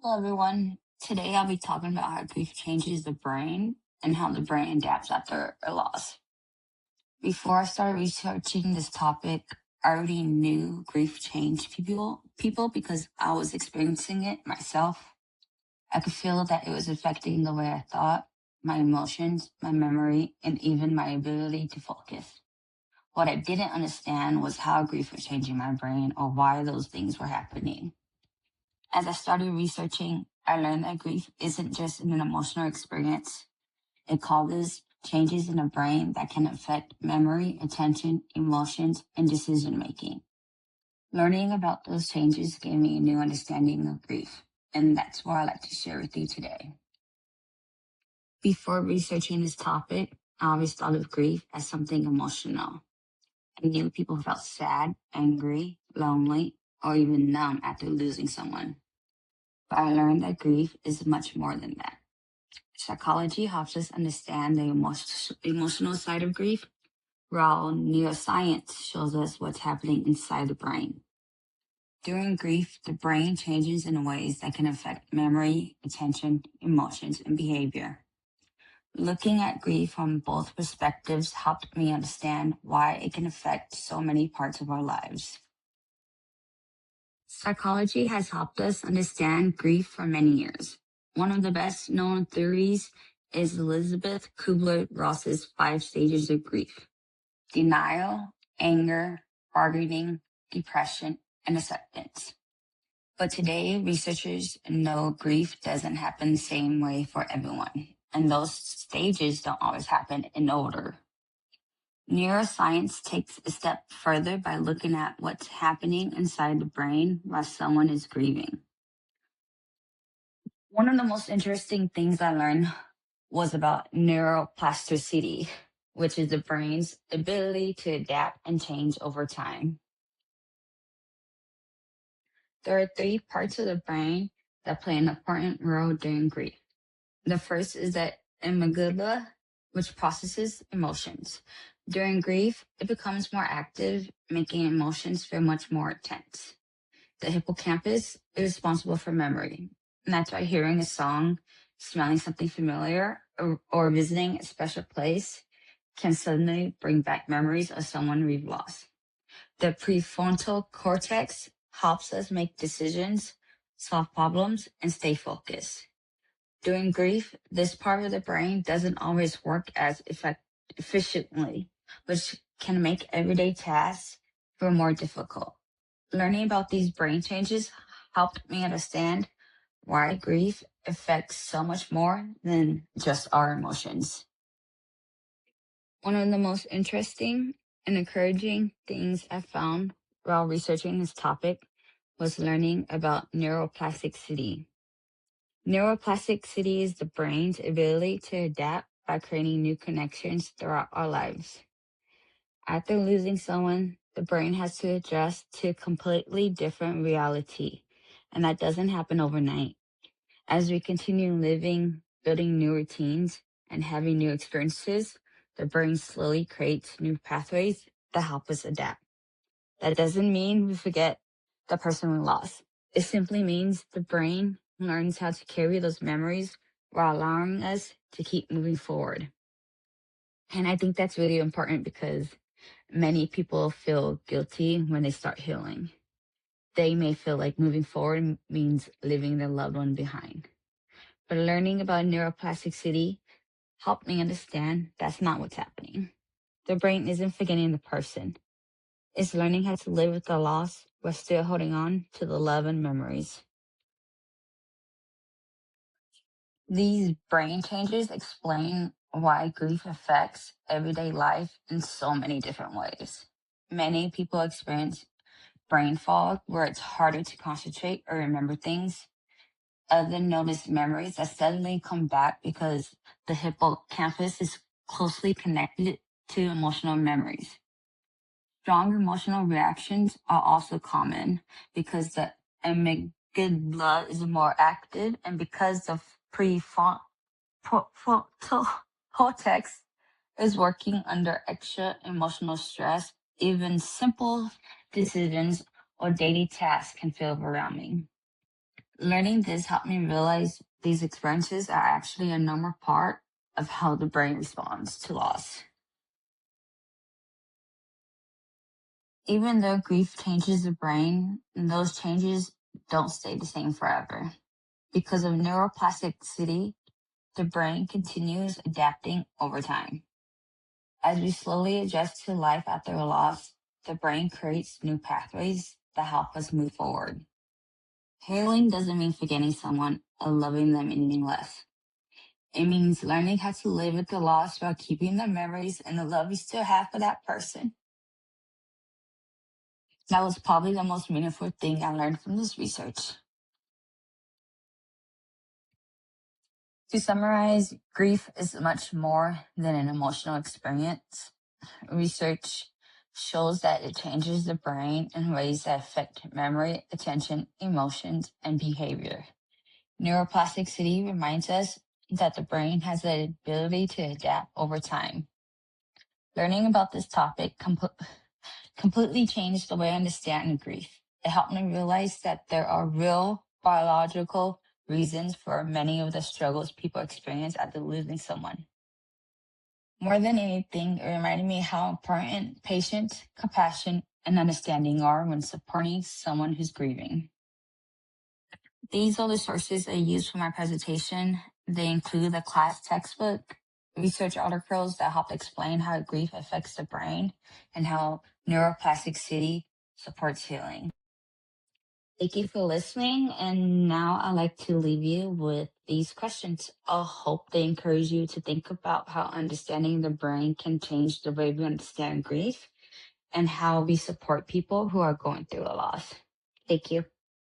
Hello, everyone. Today I'll be talking about how grief changes the brain and how the brain adapts after a loss. Before I started researching this topic, I already knew grief changed people because I was experiencing it myself. I could feel that it was affecting the way I thought, my emotions, my memory, and even my ability to focus. What I didn't understand was how grief was changing my brain or why those things were happening. As I started researching, I learned that grief isn't just an emotional experience. It causes changes in the brain that can affect memory, attention, emotions, and decision making. Learning about those changes gave me a new understanding of grief, and that's what I'd like to share with you today. Before researching this topic, I always thought of grief as something emotional. I knew people felt sad, angry, lonely, or even numb after losing someone. But I learned that grief is much more than that. Psychology helps us understand the emotional side of grief, while neuroscience shows us what's happening inside the brain. During grief, the brain changes in ways that can affect memory, attention, emotions, and behavior. Looking at grief from both perspectives helped me understand why it can affect so many parts of our lives. Psychology has helped us understand grief for many years. One of the best known theories is Elizabeth Kubler-Ross's 5 stages of grief: denial, anger, bargaining, depression, and acceptance. But today, researchers know grief doesn't happen the same way for everyone, and those stages don't always happen in order. Neuroscience takes a step further by looking at what's happening inside the brain while someone is grieving. One of the most interesting things I learned was about neuroplasticity, which is the brain's ability to adapt and change over time. There are 3 parts of the brain that play an important role during grief. The first is the amygdala, which processes emotions. During grief, it becomes more active, making emotions feel much more intense. The hippocampus is responsible for memory, and that's why hearing a song, smelling something familiar, or visiting a special place can suddenly bring back memories of someone we've lost. The prefrontal cortex helps us make decisions, solve problems, and stay focused. During grief, this part of the brain doesn't always work as efficiently, which can make everyday tasks feel more difficult. Learning about these brain changes helped me understand why grief affects so much more than just our emotions. One of the most interesting and encouraging things I found while researching this topic was learning about neuroplasticity. Neuroplasticity is the brain's ability to adapt by creating new connections throughout our lives. After losing someone, the brain has to adjust to a completely different reality, and that doesn't happen overnight. As we continue living, building new routines, and having new experiences, the brain slowly creates new pathways that help us adapt. That doesn't mean we forget the person we lost. It simply means the brain learns how to carry those memories while allowing us to keep moving forward. And I think that's really important because many people feel guilty when they start healing. They may feel like moving forward means leaving their loved one behind. But learning about neuroplasticity helped me understand that's not what's happening. The brain isn't forgetting the person. It's learning how to live with the loss while still holding on to the love and memories. These brain changes explain why grief affects everyday life in so many different ways. Many people experience brain fog, where it's harder to concentrate or remember things. Others notice memories that suddenly come back because the hippocampus is closely connected to emotional memories. Strong emotional reactions are also common because the amygdala is more active and because the prefrontal cortex is working under extra emotional stress. Even simple decisions or daily tasks can feel overwhelming. Learning this helped me realize these experiences are actually a normal part of how the brain responds to loss. Even though grief changes the brain, those changes don't stay the same forever. Because of neuroplasticity, the brain continues adapting over time. As we slowly adjust to life after a loss, the brain creates new pathways that help us move forward. Healing doesn't mean forgetting someone or loving them any less. It means learning how to live with the loss while keeping the memories and the love you still have for that person. That was probably the most meaningful thing I learned from this research. To summarize, grief is much more than an emotional experience. Research shows that it changes the brain in ways that affect memory, attention, emotions, and behavior. Neuroplasticity reminds us that the brain has the ability to adapt over time. Learning about this topic completely changed the way I understand grief. It helped me realize that there are real biological reasons for many of the struggles people experience after losing someone. More than anything, it reminded me how important patience, compassion, and understanding are when supporting someone who's grieving. These are the sources I used for my presentation. They include the class textbook, research articles that help explain how grief affects the brain, and how neuroplasticity supports healing. Thank you for listening. And now I'd like to leave you with these questions. I hope they encourage you to think about how understanding the brain can change the way we understand grief and how we support people who are going through a loss. Thank you.